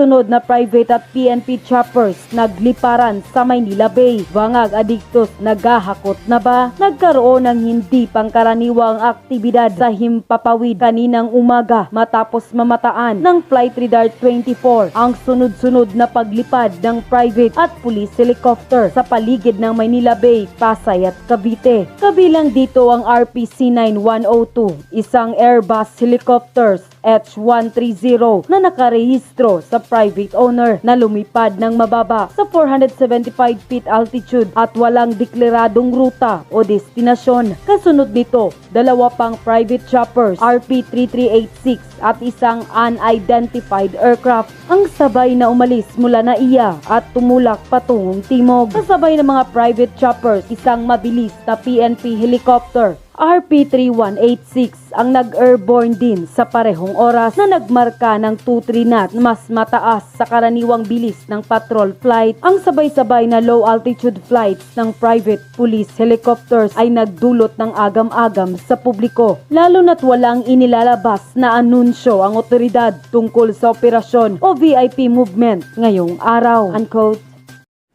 Sunod na private at PNP choppers nagliparan sa Maynila Bay. Bangag adiktos naghahakot na ba? Nagkaroon ng hindi pangkaraniwang aktibidad sa Himpapawid kaninang umaga matapos mamataan ng Flight Radar 24 ang sunod-sunod na paglipad ng private at police helicopter sa paligid ng Maynila Bay, Pasay at Cavite. Kabilang dito ang RPC-9102, isang Airbus helicopters H-130 na nakarehistro sa private owner na lumipad ng mababa sa 475 feet altitude at walang deklaradong ruta o destinasyon. Kasunod nito, dalawa pang private choppers RP-3386 at isang unidentified aircraft ang sabay na umalis mula Naiya at tumulak patungong timog. Kasabay ng mga private choppers, isang mabilis na PNP helicopter RP-3186 ang nag-airborne din sa parehong oras na nagmarka ng 2-3 knot mas mataas sa karaniwang bilis ng patrol flight. Ang sabay-sabay na low altitude flights ng private police helicopters ay nagdulot ng agam-agam sa publiko, lalo na't walang inilalabas na anunsyo ang otoridad tungkol sa operasyon o VIP movement ngayong araw. Unquote.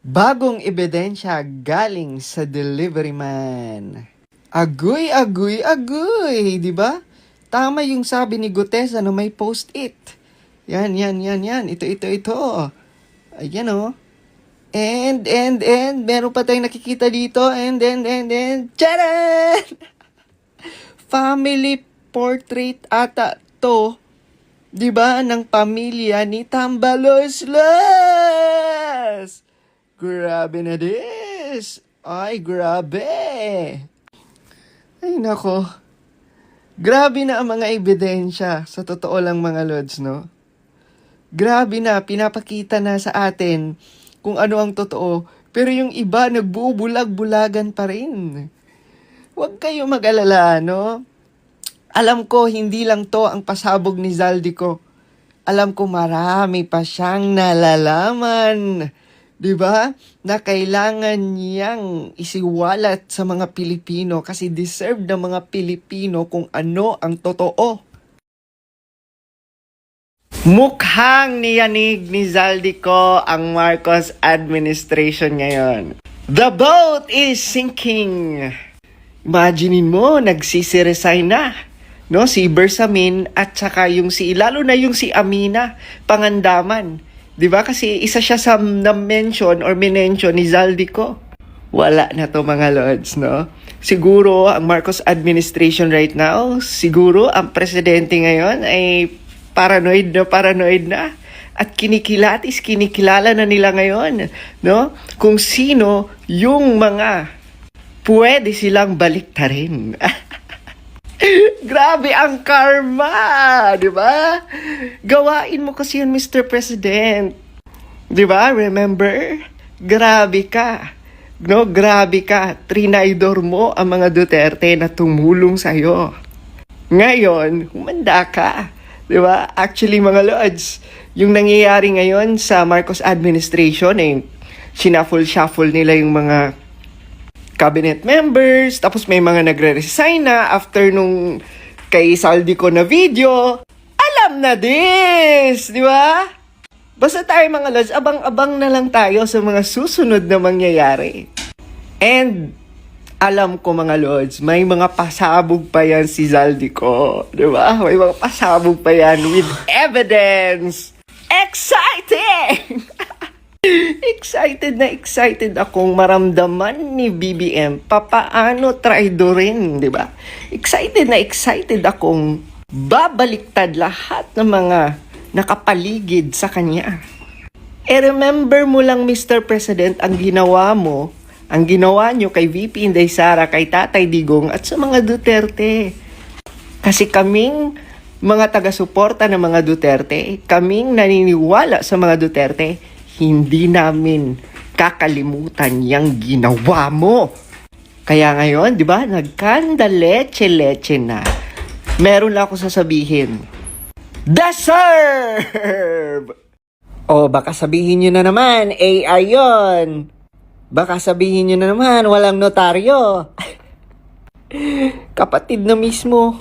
Bagong ebidensya galing sa delivery man. Agoy, agoy, agoy, di ba? Tama yung sabi ni Gutesa na may post-it. Yan. Ito. Ayan o. And, meron pa tayong nakikita dito. And, tcharan! Family portrait ata to. Di ba? Ng pamilya ni Tambaloslos. Grabe na this. Ay, grabe. Ay, nako. Grabe na ang mga ebidensya. Sa totoo lang mga lods, no? Grabe na, pinapakita na sa atin kung ano ang totoo. Pero yung iba, nagbubulag-bulagan pa rin. Huwag kayo mag-alala, no? Alam ko, hindi lang to ang pasabog ni Zaldico. Alam ko, marami pa siyang nalalaman. Diba? Na kailangan niyang isiwalat sa mga Pilipino kasi deserve ng mga Pilipino kung ano ang totoo. Mukhang niyanig ni Zaldico ang Marcos administration ngayon. The boat is sinking. Imaginein mo, nagsisiresign na. No, si Bersamin at saka lalo na yung si Amina Pangandaman. 'Di ba? Kasi isa siya sa na-mention or minention ni Zaldico. Wala na to mga lods, no? Siguro ang Marcos administration right now, siguro ang presidente ngayon ay paranoid na. At kinikilala na nila ngayon, no? Kung sino yung mga pwede silang baliktarin. Grabe ang karma, di ba? Gawain mo kasi yun, Mr. President. Di ba? Remember? Grabe ka. No, grabe ka. Trinaydor mo ang mga Duterte na tumulong sa'yo. Ngayon, humanda ka. Di ba? Actually, mga lods, yung nangyayari ngayon sa Marcos administration, shuffle nila yung mga cabinet members, tapos may mga nagre-resign na after nung kay Zaldico na video. Alam na this, di ba? Basta tayo mga lods, abang-abang na lang tayo sa mga susunod na mangyayari. And alam ko mga lods, may mga pasabog pa yan si Zaldico, di ba? May mga pasabog pa yan with evidence. Exciting! Excited akong maramdaman ni BBM papaano traidorin, di ba? Excited akong babaliktad lahat ng mga nakapaligid sa kanya. Remember mo lang, Mr. President, ang ginawa nyo kay VP Inday Sara, kay Tatay Digong at sa mga Duterte. Kasi kaming mga taga-suporta ng mga Duterte, kaming naniniwala sa mga Duterte, hindi namin kakalimutan yung ginawa mo. Kaya ngayon, di ba, nagkanda leche na. Meron lang ako sasabihin. Deserve! O baka sabihin nyo na naman, AI yun. Baka sabihin nyo na naman, walang notaryo. Kapatid na mismo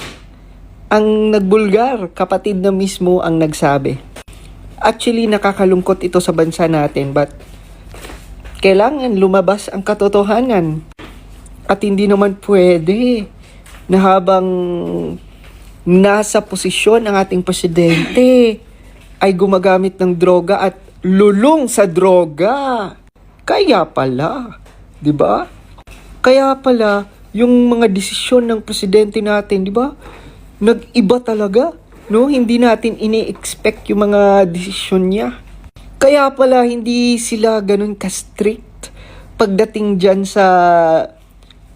ang nagbulgar. Kapatid na mismo ang nagsabi. Actually, nakakalungkot ito sa bansa natin, but kailangan lumabas ang katotohanan. At hindi naman pwede na habang nasa posisyon ang ating presidente ay gumagamit ng droga at lulong sa droga. Kaya pala, 'di ba? Kaya pala yung mga desisyon ng presidente natin, 'di ba? Nag-iba talaga, no? Hindi natin ini-expect yung mga desisyon niya. Kaya pala hindi sila ganun ka-strict pagdating diyan sa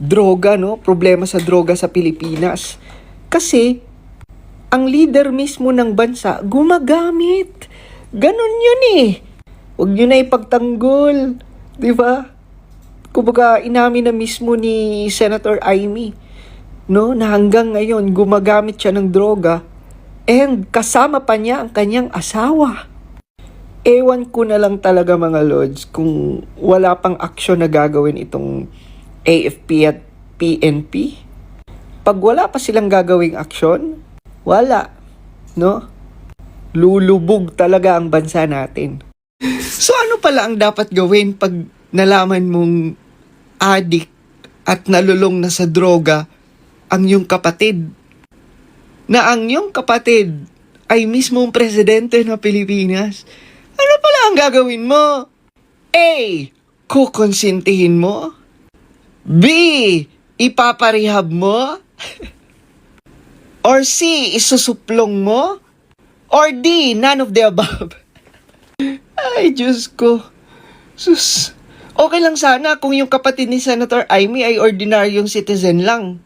droga, no? Problema sa droga sa Pilipinas. Kasi ang leader mismo ng bansa gumagamit. Ganun yun eh. Huwag nyo na ipagtanggol. Di ba? Kumbaga, inamin na mismo ni Senator Amy, no, na hanggang ngayon gumagamit siya ng droga and kasama pa niya ang kanyang asawa. Ewan ko na lang talaga mga lords kung wala pang aksyon na gagawin itong AFP at PNP. Pag wala pa silang gagawing aksyon, wala, no? Lulubog talaga ang bansa natin. So ano pala ang dapat gawin pag nalaman mong addict at nalulong na sa droga ang iyong kapatid? Na ang iyong kapatid ay mismong presidente ng Pilipinas. Ano pala ang gagawin mo? A. Kukonsintihin mo? B. Ipaparehab mo? Or C. Isusuplong mo? Or D. None of the above? Ay, Diyos ko. Sus. Okay lang sana kung yung kapatid ni Senator Amy ay ordinaryong citizen lang.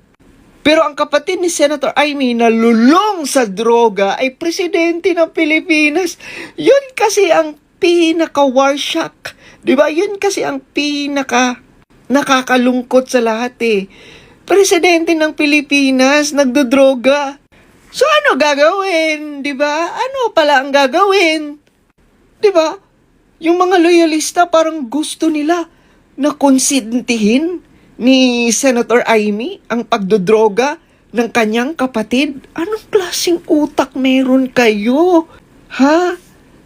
Pero ang kapatid ni Senator Amy na lulong sa droga ay presidente ng Pilipinas. Yun kasi ang pinaka-warshock. Diba? Yun kasi ang nakakalungkot sa lahat eh. Presidente ng Pilipinas, nagdodroga. So ano gagawin? Diba? Ano pala ang gagawin? Diba? Yung mga loyalista parang gusto nila na konsintihin ni Senator Amy ang pagdodroga ng kanyang kapatid. Anong klaseng utak meron kayo? Ha?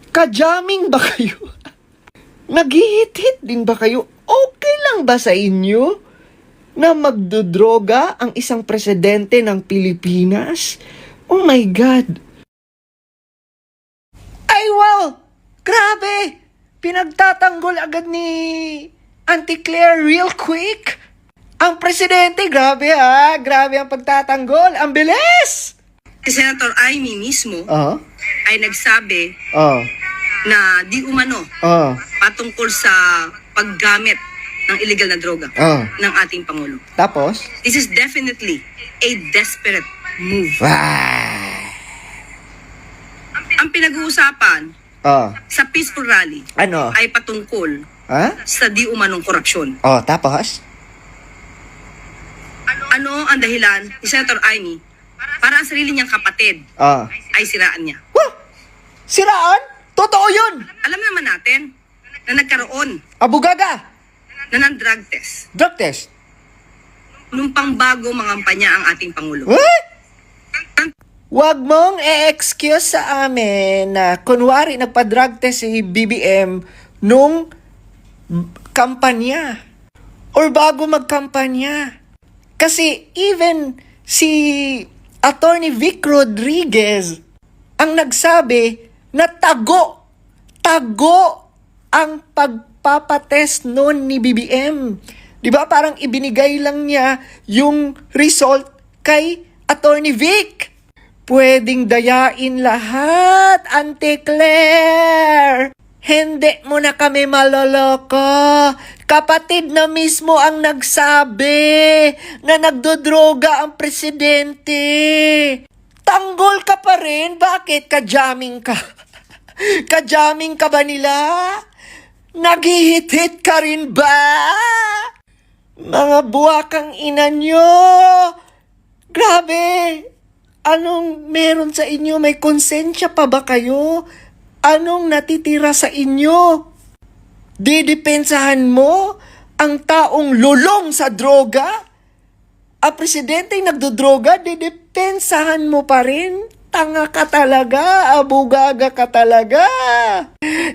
Kajaming ba kayo? Naghihit-hit din ba kayo? Okay lang ba sa inyo na magdodroga ang isang presidente ng Pilipinas? Oh my God! Ay wow! Grabe! Pinagtatanggol agad ni Auntie Claire real quick. Ang presidente, grabe ha. Grabe ang pagtatanggol. Ang bilis! Si Senator Amy mismo Oo. ay nagsabi Oo. na di umano patungkol sa paggamit ng illegal na droga Oo. ng ating Pangulo. Tapos? This is definitely a desperate move. Ang pinag-uusapan sa peaceful rally Ano? ay patungkol Ha? sa di umanong korupsyon. Tapos? Ano ang dahilan ni Senator Amy para ang sarili niyang kapatid ay siraan niya? Wah! Siraan? Totoo yun! Alam naman natin na nagkaroon Abugada! na ng drug test Drug test? nung pangbago mangampanya ang ating Pangulo. What? Huwag mong e-excuse sa amin na kunwari nagpa-drug test si BBM nung kampanya or bago magkampanya. Kasi even si Attorney Vic Rodriguez ang nagsabi na tago ang pagpapatest noon ni BBM. Diba parang ibinigay lang niya yung result kay Attorney Vic. Pwedeng dayain lahat, Auntie Claire. Hindi mo na kami maloloko. Kapatid na mismo ang nagsabi na nagdodroga ang presidente. Tanggol ka pa rin? Bakit? Kajaming ka? Kajaming ka ba nila? Naghihit-hit ka rin ba? Mga buwakang ina nyo. Grabe. Anong meron sa inyo? May konsensya pa ba kayo? Anong natitira sa inyo? Didepensahan mo ang taong lulong sa droga? Ang presidente nagdodroga, didepensahan mo pa rin? Tanga ka talaga, abugaga ka talaga.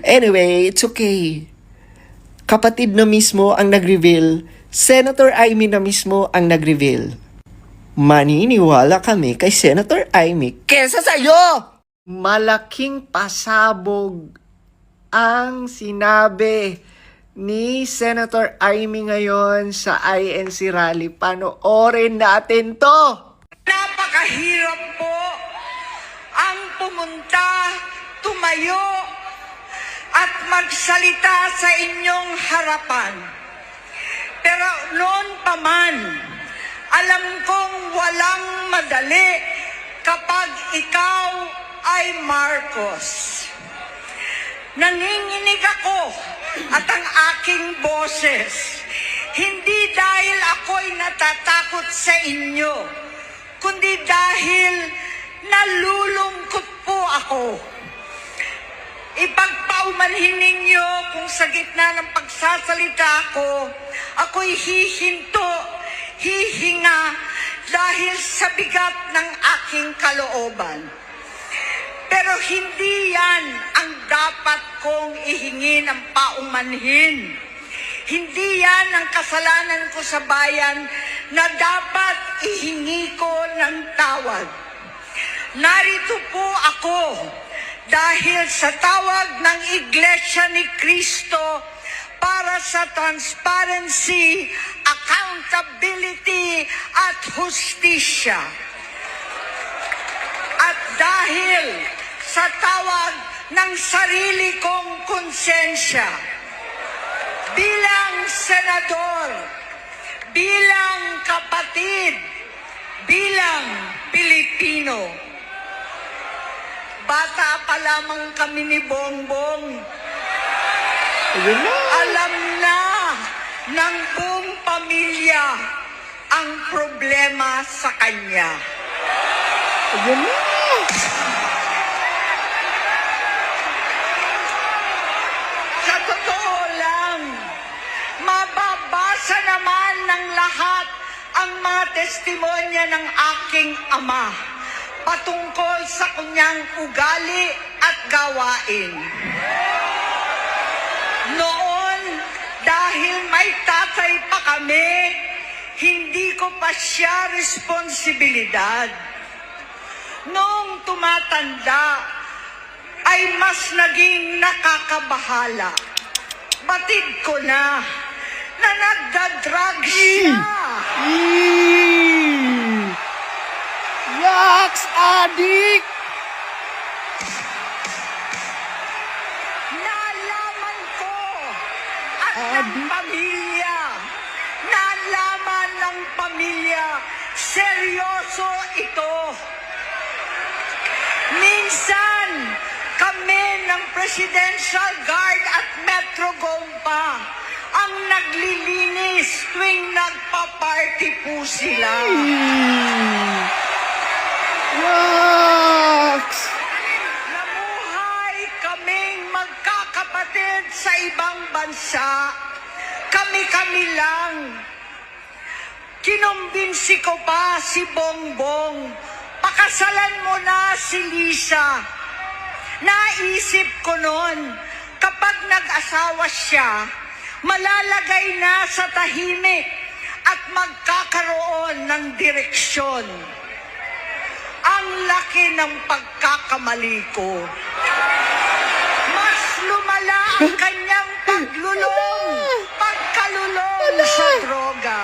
Anyway, it's okay. Kapatid na mismo ang nag-reveal, Senator Amy na mismo ang nag-reveal. Maniniwala kami kay Senator Amy kesa sa'yo! Malaking pasabog ang sinabi ni Senator Amy ngayon sa INC rally. Panoorin natin to! Napakahirap po ang pumunta, tumayo, at magsalita sa inyong harapan. Pero noon pa man, alam kong walang madali kapag ikaw ay Marcos. Nanginginig ako at ang aking boses, hindi dahil ako'y natatakot sa inyo, kundi dahil nalulungkot po ako. Ipagpaumanhin ninyo kung sa gitna ng pagsasalita ko, ako'y hihinto, hihinga dahil sa bigat ng aking kalooban. Pero hindi yan ang dapat kong ihingi ng paumanhin. Hindi yan ang kasalanan ko sa bayan na dapat ihingi ko ng tawad. Narito po ako dahil sa tawag ng Iglesia ni Cristo para sa transparency, accountability at hustisya. At dahil sa tawag ng sarili kong konsensya, bilang senador, bilang kapatid, bilang Pilipino. Bata pa lamang kami ni Bongbong. Alam na ng buong pamilya ang problema sa kanya. Sa totoo lang, mababasa naman ng lahat ang mga testimonya ng aking ama patungkol sa kanyang ugali at gawain. Noon, dahil may tatay pa kami, hindi ko pa siya responsibilidad. Noong tumatanda, ay mas naging nakakabahala. Batid ko na nagdadrag siya. Yaks, adik! Nalaman ko at ng pamilya, nalaman ng pamilya, seryoso ito. Minsan, kami ng Presidential Guard at Metro Gompa ang naglilinis tuwing nagpa-party po sila. Yaks! Namuhay kaming magkakapatid sa ibang bansa. Kami-kami lang. Kinumbinsi ko pa si Bongbong. Pakasalan mo na si Lisa. Naisip ko noon, kapag nag-asawa siya, malalagay na sa tahimik at magkakaroon ng direksyon. Ang laki ng pagkakamali ko. Mas lumala ang kanyang pagkalulong sa droga.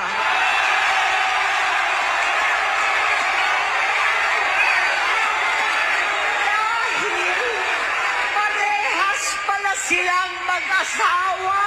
Dahil parehas pala silang mag-asawa.